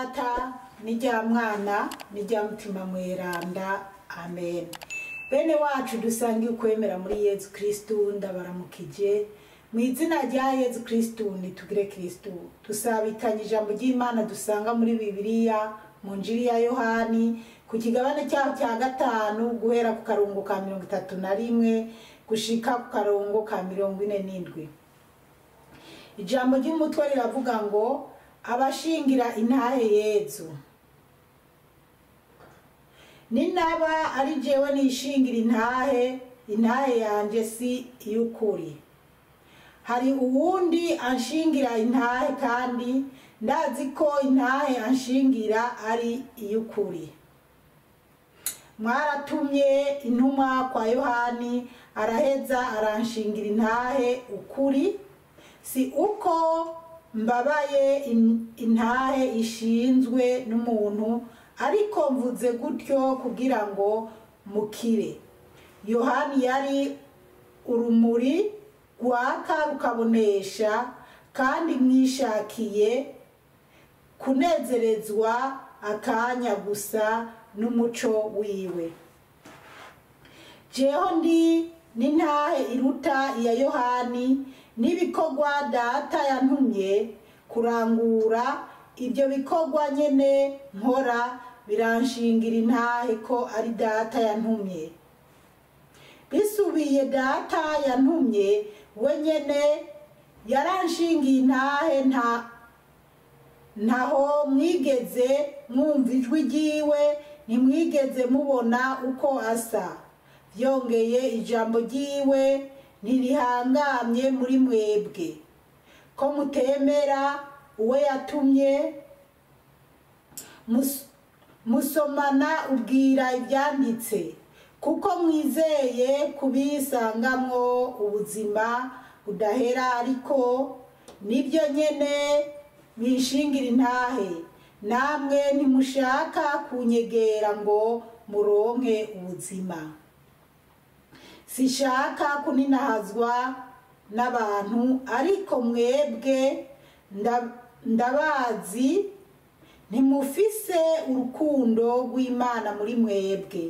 data n'irya mwana n'irya mutima mweranda amen. Bene wacu dusangiye ukwemera muri Yezu Kristu ndabaramukije mu izina rya Yezu Kristu nitugire Kristu. Tusabikanye ijambo ry'Imana dusanga muri Bibiliya mu Njiri ya Yohani ku kigabane cya 5 guhera ku karongo ka 31 gushika ku karongo ka 47. Ijambo ry'umutwe riravuga ngo abashingira intahe Yezu. Ninaba ari jewe nishingira intahe yanje si iyukuri. Hari uwundi anshingira intahe kandi ndazi ko intahe anshingira ari iyukuri. Mwaratumye intumwa kwa Yohani araheza aranshingira intahe ukuri. Si uko mbabaye intahe ishinzwe n'umuntu, ariko mvuze gutyo kugira ngo mukire. Yohani yari urumuri rwaka rukabonesha, kandi mwishakiye kunezerezwa akanya gusa n'umuco wiwe. Jeho ndi n'intahe iruta iya Yohani, n'ibikorwa data yantumye kurangura. Ibyo bikorwa nyene nkora biranshingira intahe ko ari data yantumye. Bisubiye data yantumye we nyene yaranshingiye intahe, ntaho mwigeze mwumva ijwi ryiwe, ntimwigeze mubona uko asa. Vyongeye ijambo ryiwe ntirihangamye muri mwebwe, ko mutemera uwe yatumye. Musomana ubwira ibyanditse, kuko mwizeye kubisangamwo ubuzima budahera. Ariko nibyo nyene bishingira intahe, namwe ntimushaka kunyegera ngo muronke ubuzima. Sishaka kuninahazwa n'abantu, ariko mwebwe ndabazi ntimufise urukundo rw'Imana muri mwebwe.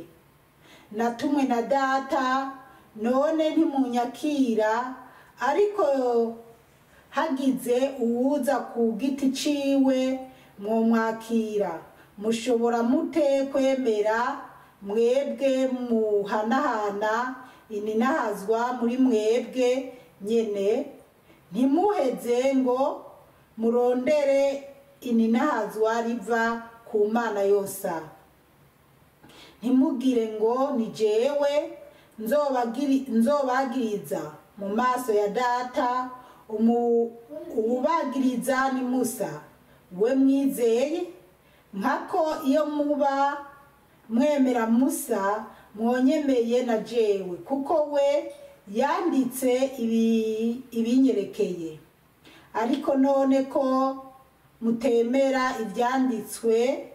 Natumwe na data, none ntimunyakira, ariko hagize uwuza ku giti ciwe mwomwakira. Mushobora mute kwemera mwebwe muhanahana ininahazwa muri mwebwe nyene, ntimuheze ngo murondere ininahazwa riva ku Mana yosa. Ntimugire ngo ni jewe nzobagiriza mu maso ya data. Ububagiriza ni Musa, we mwizeye, nkako iyo muba mwemera Musa mwonyemeye na jewe, kuko we yanditse ibinyerekeye. Ariko none ko mutemera ibyanditswe,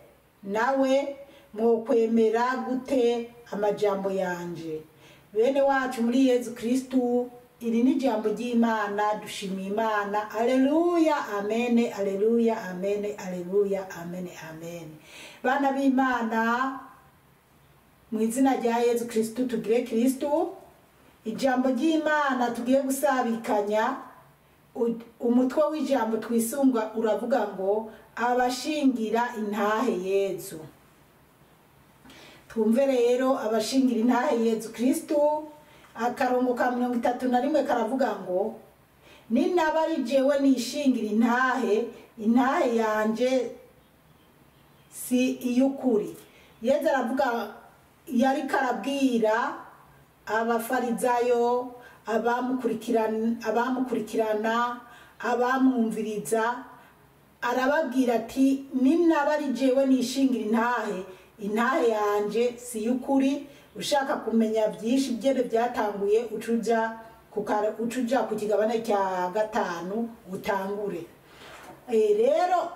nawe mwokwemera gute amajambo yanje? Bene wacu muri Yezu Kristu, iri ni jambo ry'Imana. Dushimiye Imana. Aleluya amen, aleluya amen, aleluya amen, amen. Bana b'Imana, mu izina rya Yezu Kristu tugire Kristu. Ijambo ry'Imana tugiye gusabikanya, umutwe w'ijambo twisunga uravuga ngo abashingira intahe Yezu. Twumve rero abashingira intahe Yezu Kristu. Akarongo ka 31 karavuga ngo ninaba ari jewe nishingira intahe yanje si iyukuri. Yezu aravuga, yari karabwira abafarizayo, abamukurikirana, abamwumviriza, arababwira ati ninaba ari jewe nishingira intahe yanje si iyukuri. Ushaka kumenya byinshi byere byatanguye ucuja ku kigabane cya 5 utangure. Rero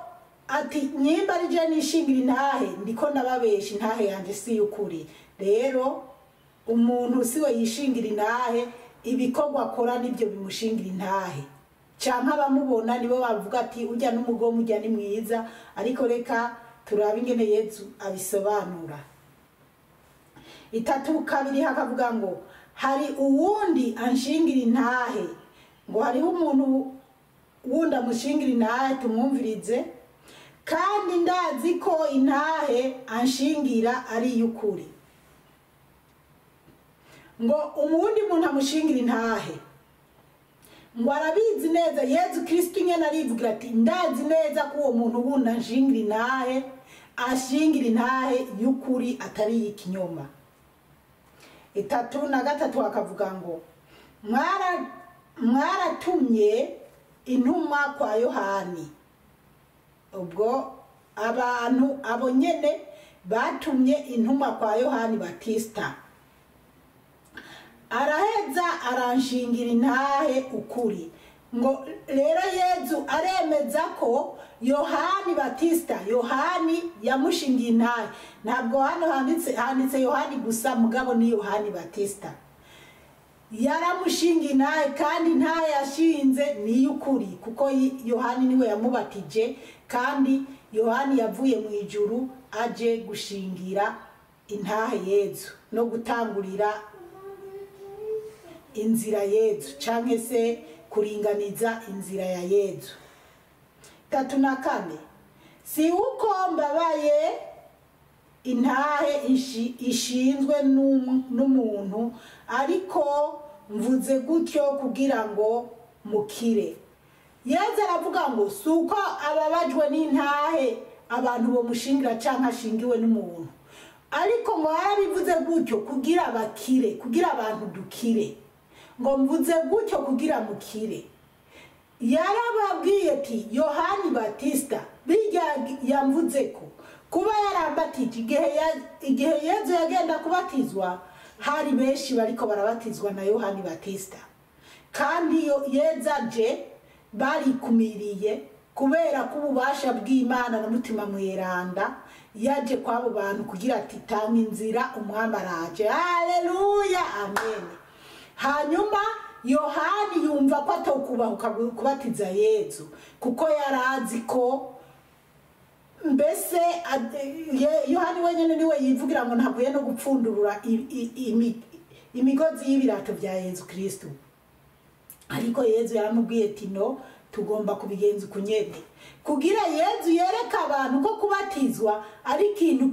ati nyimba ari je nishingira intahe, ndiko nababesha intahe yanje si iyukuri. Rero umuntu siwe yishingira intahe, ibikorwa akora nibyo bimushingira intahe. cyangwa abamubona nibo bavuga ati ujya n'umugome ujya ni mwiza, ariko reka turabe ingene Yezu abisobanura. 3:2 hakavuga ngo hari uwundi anshingira intahe, ngo hariho umuntu wundi amushingira intahe tumwumvirize, kandi ndazi ko intahe anshingira ari y'ukuri. Ngo umundi muntu amushingira intahe, ngo arabizi neza Yezu Kristo nyene arivugira ati ndazi neza ko uwo muntu wundi anshingira intahe ashingira intahe y'ukuri atari y'ikinyoma. 3:3 hakavuga ngo mwaratumye intumwa kwa Yohani. Ubwo abantu abo nyene batumye intumwa kwa Yohani Batista, araheza aranshingira intahe ukuri. Ngo rero Yezu aremeza ko Yohani Batista, Yohani yamushingiye intahe. Ntabwo hano handitse Yohani gusa, mugabo ni Yohani Batista yaramushingiye intahe, kandi intahe yashinze ni y'ukuri, kuko Yohani niwe yamubatije, kandi Yohani yavuye mu ijuru aje gushingira intahe Yezu no gutangurira inzira Yezu, canke se kuringaniza inzira ya Yezu. 3:4 si uko mbabaye intahe ishinzwe n'umuntu, ariko mvuze gutyo kugira ngo mukire. Yezu aravuga ngo si uko ababajwe n'intahe abantu bo mushingira canke ashingiwe n'umuntu, ariko ngo yarabivuze gutyo kugira bakire, kugira abantu dukire. Ngo mvuze gutyo kugira mukire. Yarababwiye ati Yohani Batista bijya yamvuze ko kuba yarambatije igihe Yezu yagenda kubatizwa, hari benshi bariko barabatizwa na Yohani Batista, kandi Yezu aje barikumiriye kubera ko ububasha bw'Imana n'umutima mweranda yaje kwabo bantu kugira ati tanga inzira umwami araje. Haleluya, amen. Hanyuma Yohani yumva ko atokubahuka kubatiza Yezu, kuko yarazi ko mbese Yohani wenyene niwe yivugira ngo ntavuye no gupfundurura imigozi y'ibirato bya Yezu Kristo. Ariko Yezu yaramubwiye ati no, tugomba kubigenza kunyene, kugira Yezu yereka abantu ko kubatizwa ari ikintu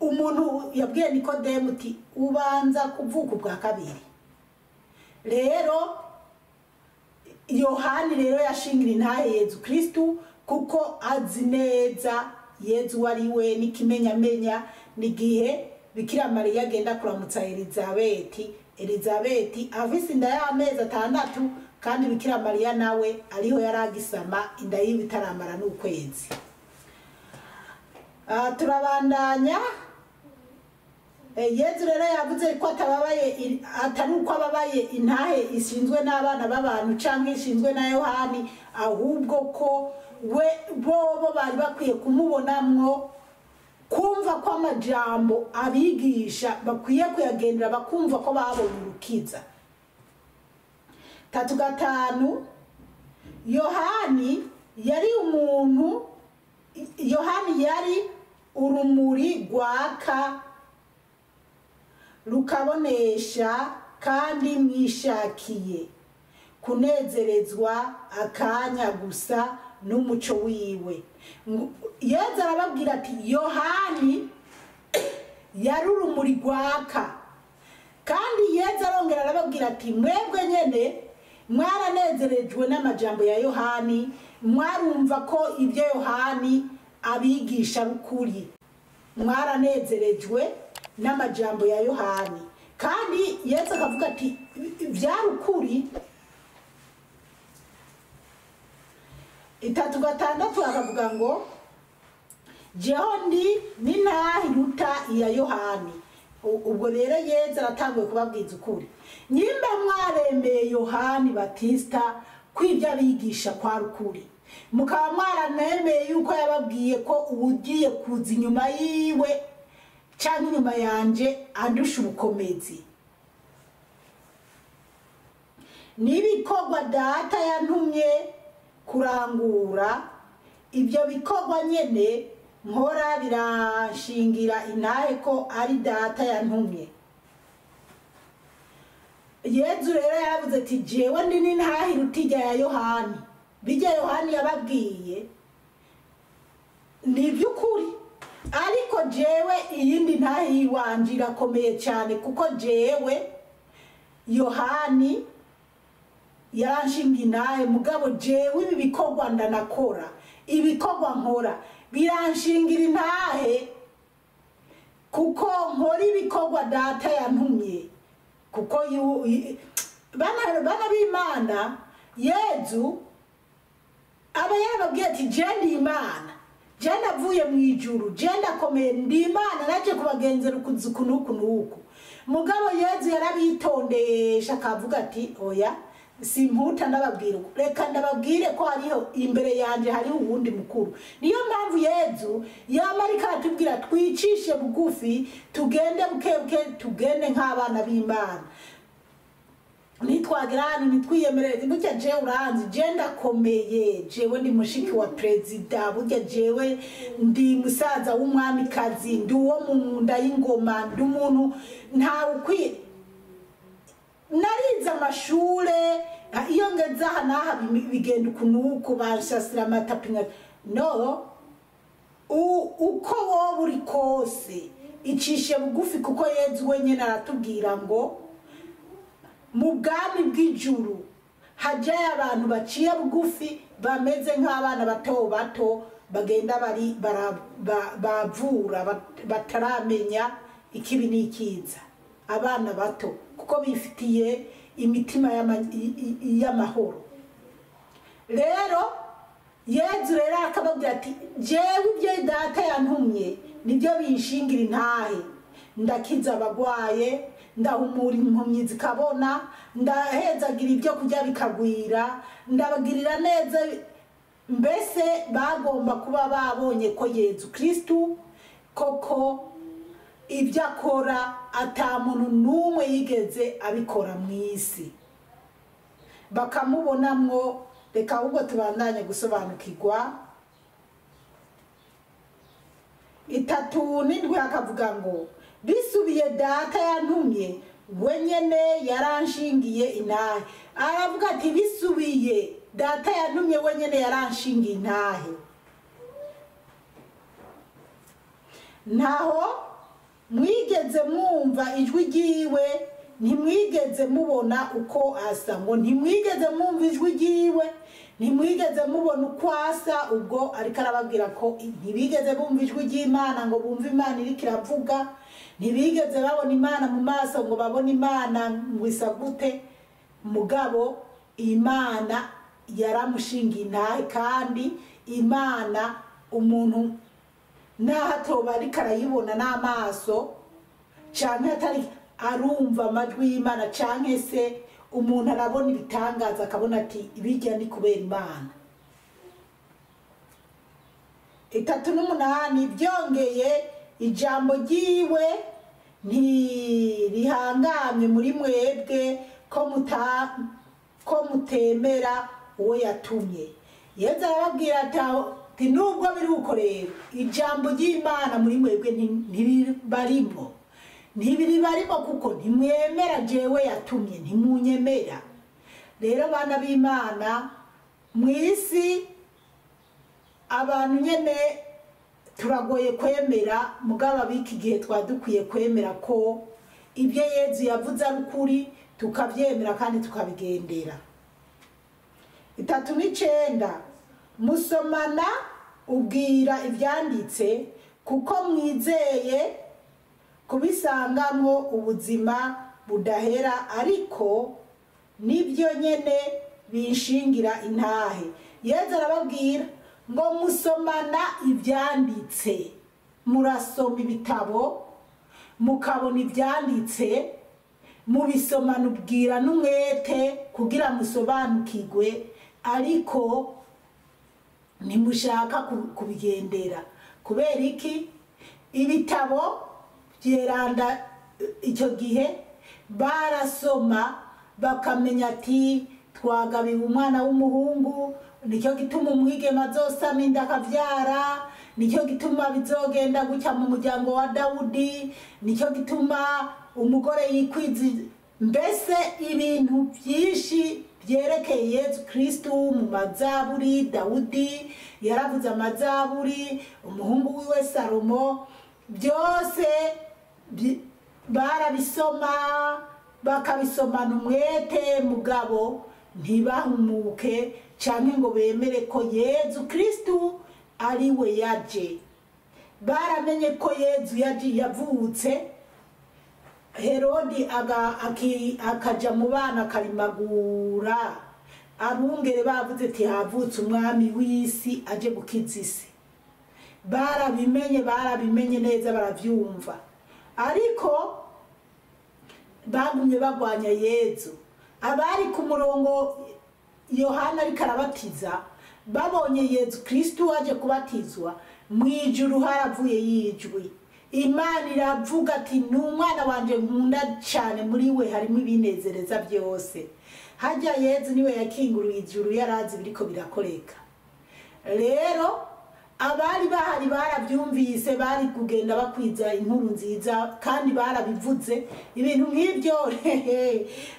umuntu yabwiye Nikodemu ati ubanza kuvuka ubwa kabiri. Rero Yohani rero yashingira intahe Yezu Kristo, kuko azi neza Yezu wari we n'ikimenyamenya. Nigihe Bikira Mariya agenda kuramutsa Elizabeti afise inda y'amezi 6, kandi Bikira Mariya nawe ariho yaragisama inda y'ibitaramara n'ukwezi. Turabandanya. Yezu rero yavuze ko atari uko ababaye intahe ishinzwe n'abana b'abantu canke ishinzwe na Yohani, ahubwo ko bobo bari bakwiye kumubonamwo, kumva ko amajambo abigisha bakwiye kuyagendera, bakumva ko babonye urukiza. 3:5 Yohani yari urumuri rwaka rukabonesha, kandi mwishakiye kunezerezwa akanya gusa n'umuco wiwe. Yezu arababwira ati Yohani yari urumuri rwaka, kandi Yezu arongera arababwira ati mwebwe nyene mwaranezerejwe n'amajambo ya Yohani, mwarumva ko ibyo Yohani abigisha ukuri, mwaranezerejwe n'amajambo ya Yohani. Kandi Yesu akavuga ati byari ukuri. 3:6 akavuga ngo jeho ndi n'intahe iruta iya Yohani. Ubwo rero Yesu aratanguye kubabwiza ukuri. Nyimba mwaremeye Yohani Batista kwibya bigisha kwa rukuri, mukaba mwaranemeye yuko yababwiye ko ubugiye kuza inyuma yiwe canke inyuma yanje andusha ubukomezi. n'ibikorwa data yantumye kurangura. Ibyo bikorwa nyene nkora biranshingira intahe ko ari data yantumye. Yezu rero yaravuze ati jewe ndi n'intahe iruta irya ya Yohani. Bijya Yohani yababwiye ni by'ukuri, ariko jewe iyindi ntahe yiwanje irakomeye cyane, kuko jewe Yohani yaranshinga intahe, mugabo jewe ibi bikorwa ndanakora, ibikorwa nkora biranshingira intahe kuko nkora ibikorwa data yantumye. Kuko bana b'Imana, Yezu aba yarababwiye ati je ndi Imana, je navuye mu ijuru, je ndakomeye, ndi Imana naje kubagenzera ukuzuku nuku. Mugabo Yezu yarabitondesha akavuga ati oya simputa ndababwira, reka ndababwire ko hariho imbere yanje hari uwundi mukuru. Niyo mpamvu Yezu yamarika atubwira twicishe bugufi, tugende bukebuke, tugende nk'abana b'Imana. Nitwagerana nitwiyemerere, burya je uranzi je ndakomeye, jewe ndi mushiki wa perezida, burya jewe ndi musaza w'umwamikazi, ndi uwo mu nda y'ingoma, ndi umuntu ntawe ukwiye. Narize amashure, iyo ngeze aha n'aha bigenda ukunuku, banshasira amatapi no, uko wowe uri kose icishe bugufi, kuko Yezu wenyine aratubwira ngo mu bwami bw'ijuru hajyayo abantu baciye bugufi, bameze nk'abana bato bato, bagenda bavura bataramenya ikibi n'ikiza. Abana bato kuko bifitiye imitima y'amahoro. Rero Yezu rero akababwira ati jewe ibyo data yantumye nibyo binshingira intahe. Ndakiza abagwaye, ndahumura impumyi zikabona, ndahezagira ibyo kurya bikagwira, ndabagirira neza. Mbese bagomba kuba babonye ko Yezu Kristu koko ibyo akora ata muntu n'umwe yigeze abikora mu isi, bakamubonamwo. Reka ahubwo tubandanye gusobanukirwa. 3:7 hakavuga ngo bisubiye data yantumye wenyene yaranshingiye intahe. Aravuga ati bisubiye data yantumye wenyene yaranshingiye intahe. Naho mwigeze mwumva ijwi ryiwe, ntimwigeze mubona uko asa. Ngo ntimwigeze mwumva ijwi ryiwe, ntimwigeze mubona uko asa. Ubwo ariko arababwira ko ntibigeze bumva ijwi ry'Imana ngo bumve Imana iriko iravuga, ntibigeze babona Imana mu maso ngo babone Imana ngo isa gute. Mugabo Imana yaramushingiye intahe, kandi Imana umuntu naho atoba ariko arayibona n'amaso, canke atari arumva amajwi y'Imana, canke se umuntu arabona ibitangaza akabona ati ibijya ni kubera Imana. 3:8 byongeye ijambo ryiwe ntirihangamye muri mwebwe ko mutemera uwo yatumye. Yezu arababwira ati nubwo biri gukorera ijambo ry'Imana muri mwebwe ntibiribarimo kuko ntimwemera jewe yatumye, ntimunyemera. Rero bana b'Imana, mu isi abantu nyene turagoye kwemera, mugabo abiki gihe twadukwiye kwemera ko ibyo Yezu yavuze ari ukuri, tukavyemera kandi tukabigendera. 3:9 musomana ubwira ibyanditse kuko mwizeye kubisangamwo ubuzima budahera, ariko nibyo nyene binshingira intahe. Yezu arababwira ngo musomana ibyanditse, murasoma ibitabo mukabona ibyanditse, mubisomana ubwira n'umwete kugira musobanukirwe, ariko ntimushaka kubigendera. Kubera iki? Ibitabo byeranda icyo gihe barasoma bakamenya ati twagabiwe umwana w'umuhungu, nicyo gituma umwigeme azosama inda akavyara, nicyo gituma bizogenda gutya mu muryango wa Dawudi, nicyo gituma umugore yikwiza. Mbese ibintu byinshi byerekeye Yezu Kristu mu mazaburi. Dawudi yaravuze amazaburi, umuhungu wiwe Salomo, byose barabisoma bakabisomana umwete, mugabo ntibahumuke canke ngo bemere ko Yezu Kristu ari we yaje. Baramenye ko Yezu yaje yavutse, Herodi akaja mu bana akarimagura, abungere bavuze ati havutse umwami w'isi aje gukiza isi. Barabimenye neza, baravyumva, ariko bagumye bagwanya Yezu. Abari ku murongo Yohana ariko arabatiza babonye Yezu Kristu aje kubatizwa, mwijuru haravuye yijwi, Imana iravuga ati n'umwana wanje nkunda cyane, muri we harimo ibinezereza byose. Hajya Yezu niwe yakinguruye ijuru, yarazi biriko birakoreka. Rero abari bahari barabyumvise, bari kugenda bakwiza inkuru nziza, kandi barabivuze ibintu nk'ibyo.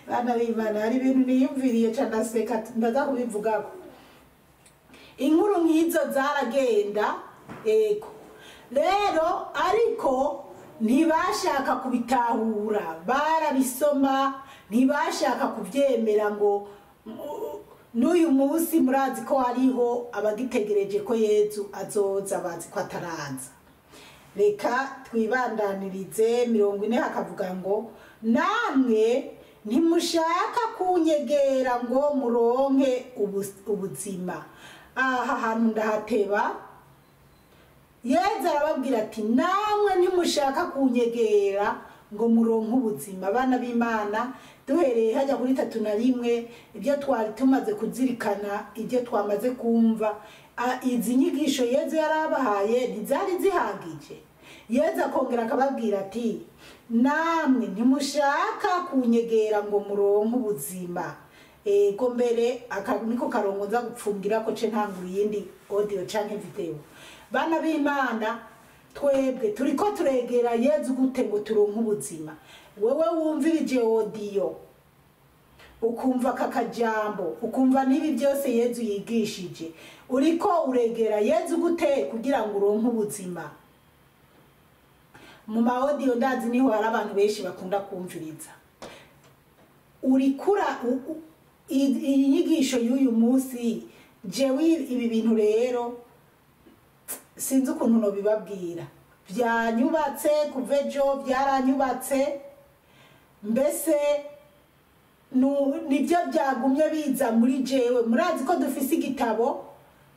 Bana b'Imana, hari ibintu niyumviriye cyane ndaseka ndaza kubivugako. Inkuru nk'izo zaragenda, ego. Rero ariko ntibashaka kubitahura, barabisoma ntibashaka kubyemera. Ngo n'uyu munsi murazi ko hariho abagitegereje ko Yezu azoza, bazi ko ataraza. Reka twibandanirize 40 hakavuga ngo namwe ntimushaka kunyegera ngo muronke ubuzima. Aha hantu ndahateba. Yezu arababwira ati namwe ntimushaka kunyegera ngo muronke ubuzima. Abana b'Imana, duhereye hajya kuri 3:1 ibyo twari tumaze kuzirikana, ibyo twamaze kumva, izi nyigisho Yezu yarabahaye ntizari zihagije. Yezu akongera akababwira ati namwe ntimushaka kunyegera ngo muronke ubuzima. Ego mbere niko karongoza gupfungira ko ce ntangura iyindi audio canke video. Bana b'Imana, twebwe turiko turegera Yezu gute ngo turonke ubuzima? Wewe wumvirije audio ukumva kakajambo, ukumva nibi byose Yezu yigishije, uriko uregera Yezu gute kugira ngo uronke ubuzima? Mu ma audio ndazi niho hari abantu benshi bakunda kumviriza. Urikura inyigisho y'uyu munsi, jewe ibi bintu rero sinzi ukuntu no bibabwira. Byanyubatse kuvejo, byaranyubatse, mbese nibyo byagumye biza muri jewe. Murazi ko dufise igitabo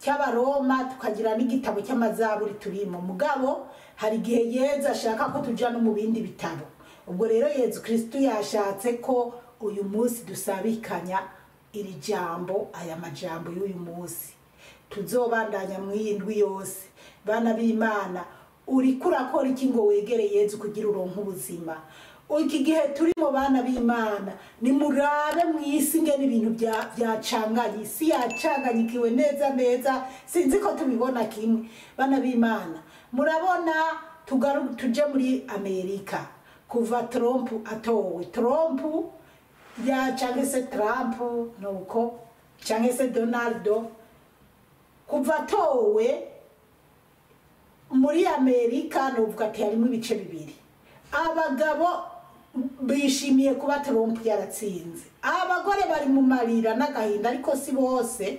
cy'Abaroma, tukagira n'igitabo cy'amazaburi turimo, mugabo hari gihe Yezu ashaka ko tuja no mu bindi bitabo. Ubwo rero Yezu Kristu yashatse ko uyu munsi dusabikanya iri jambo, aya majambo y'uyu munsi tuzobandanya mw'indwi yose. Bana b'Imana, uriko urakora iki ngo wegere Yezu kugira uronke ubuzima? Iki gihe turimo bana b'Imana, nimurabe mw'isi ngene ibintu byacanganye, isi yacanganyikiwe neza, sinzi ko tubibona kimwe. Bana b'Imana, murabona tuje muri Amerika kuva Trump atowe. Trump ya canke se Trump nuko canke se Donaldo, kuva atowe muri Amerika novuga ati harimo ibice bibiri. Abagabo bishimiye kuba Trump yaratsinze, abagore bari mu marira n'agahinda, ariko si bose.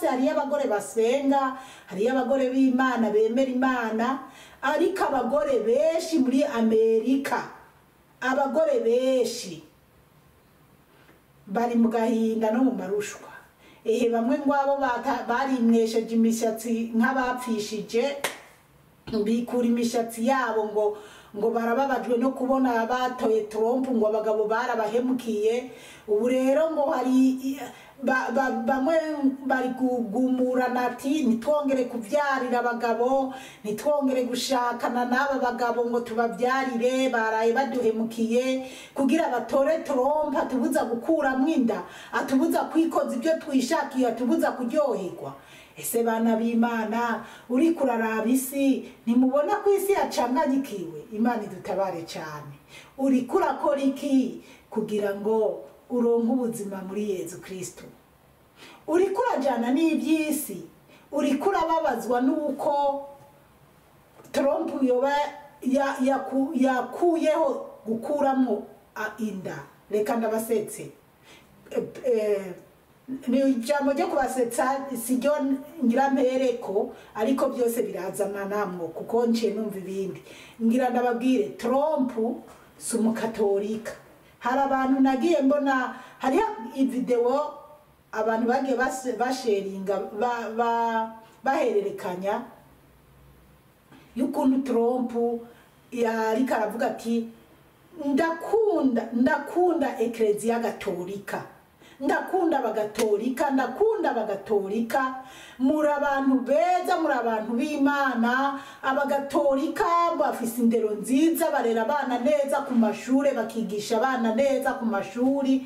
Hari abagore basenga, hari abagore b'Imana bemera Imana, ariko abagore benshi muri Amerika, abagore benshi bari mu gahinda no mu marushwa. Bamwe ngwabo barimwesheje imishatsi nk'abapfishije, bikura imishatsi yabo ngo barababajwe no kubona batoye Trump, ngo abagabo barabahemukiye. Ubu rero ngo hari bamwe bari kugumurana ati ntitwongere kuvyarira abagabo, ntitwongere gushakana n'aba bagabo ngo tubavyarire, baraye baduhemukiye kugira batore Trump atubuza gukuramwo inda, atubuza kwikoza ibyo twishakiye, atubuza kuryoherwa. Ese bana b'Imana uri kuraraba isi ntimubona ko isi yacanganyikiwe? Imana idutabare cyane. Uri kurakora iki kugira ngo uronke ubuzima muri Yezu Kristo? Uri kurajana n'iby'isi? Uri kurababazwa nuko Trump yoba yakuyeho gukuramo inda? Reka ndabasetse. Ni ijambo ryo kubasetsa siryo ngira mpereko, ariko byose birazana namwo kuko nce numva ibindi. Ngira ndababwire Trump si umukatolika. Hari abantu nagiye mbona, hari video abantu bagiye basharinga bahererekanya y'ukuntu Trump yariko aravuga ati ndakunda Eklezia Gatolika, ndakunda abagatolika, muri abantu beza, muri abantu b'Imana. Abagatolika bafise indero nziza, barera abana neza ku mashure, bakigisha abana neza ku mashuri.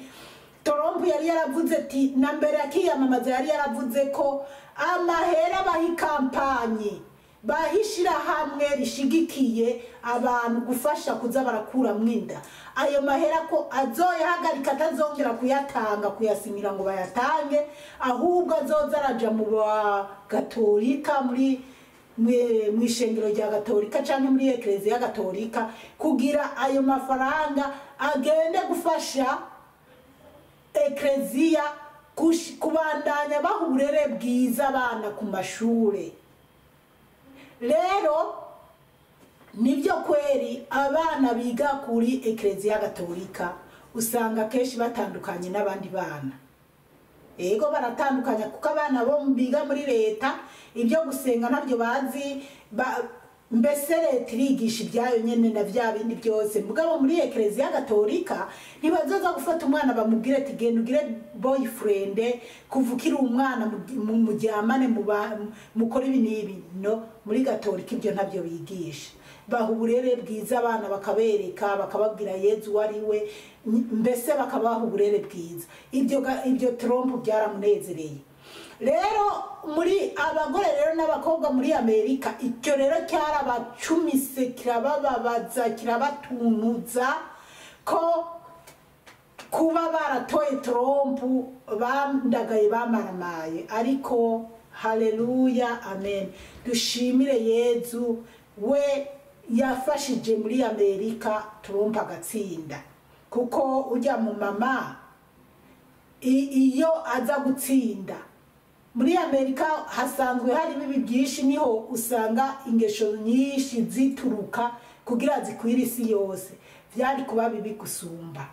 Trump yari yaravuze ati, na mbere akiyamamaza yari yaravuze ko amahera bahikampanye bahishira hamwe rishigikiye abantu gufasha kuza barakura mwinda, ayo mahera ko azoyahagarika, atazongera kuyatanga kuyasinyira ngo bayatange, ahubwo azoza araja mu Gatolika, muri mwishengero rya Gatolika canke muri Eklezia Gatolika, kugira ayo mafaranga agende gufasha Eklezia kubandanya baha uburere bwiza abana ku mashure. Rero nibyo kweri abana biga kuri Eklezia Gatolika usanga kenshi batandukanye n'abandi bana. Ego baratandukanya kuko abana bo biga muri leta ibyo gusenga ntabyo bazi, mbese leta irigisha ibyayo nyene na bya bindi byose. Mugabo muri Eklezia Gatolika ntibazoza gufata umwana bamubwire ati genda ugire boyfriend kuvukira umwana mujyamane mukora ibi n'ibi. No, muri Gatolika ibyo ntabyo bigisha. Baha uburere bwiza abana, bakabereka, bakababwira Yezu wari we, mbese bakabaha uburere bwiza. Ibyo Trump byaramunezereye. Rero muri abagore rero n'abakobwa muri Amerika, icyo rero cyarabacumise, kirabababaza, kirabatunuza ko kuba baratoye Trump bandagaye bamaramaye. Ariko haleluya, amen, dushimire Yezu, we yafashije muri Amerika Trump agatsinda. Kuko ujya mu mama iyo aza gutsinda muri Amerika hasanzwe hari bibi byinshi, niho usanga ingesho nyinshi zituruka kugira zikwira isi yose, byari kuba bibi gusumba.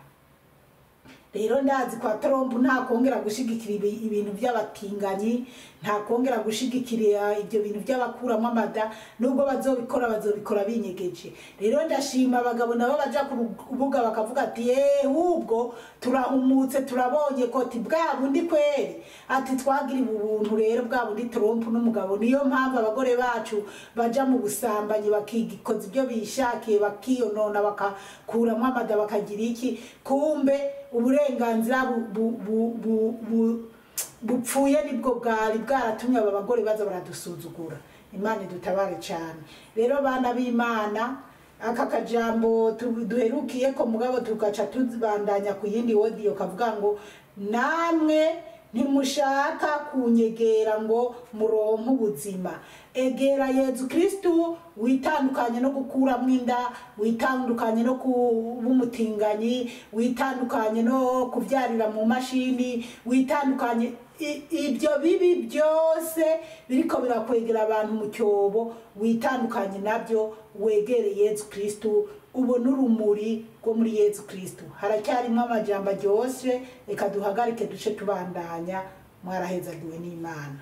Rero ndazi kwa Trump nta kongera gushigikira ibintu by'abatinganyi, nta kongera gushigikira ibyo bintu by'abakuramo amada, nubwo bazobikora binyegeje. Rero ndashima abagabo nabo baja ku rubuga bakavuga ati ubwo turahumutse, turabonye ko ati bwa bundi kweri ati twagira ubuntu. Rero bwa bundi Trump n'umugabo, niyo mpamvu abagore bacu baja mu busambanyi bakigikoza ibyo bishakiye, bakiyonona, bakakuramo amada, bakagira iki, kumbe uburenganzira bupfuye nibwo bwari bwaratumye aba bagore baza baradusuzugura. Imana idutabare cyane. Rero bana b'Imana, aka kajambo duherukiye ko mugabo tugaca tubandanya ku yindi audio kavuga ngo namwe ntimushaka kunyegera ngo muronke ubuzima. Egera Yezu Kristo, witandukanye no gukuramo inda, witandukanye no kubumutinganyi, witandukanye no kuvyarira mu mashini, witandukanye ibyo bibi byose biriko birakwegera abantu mu cyobo, witandukanye nabyo, wegere Yezu Kristo, ubona urumuri rwo muri Yezu Kristo. Haracyarimo amajambo ryose, reka duhagarike duce tubandanya. Mwarahezagiwe n'Imana.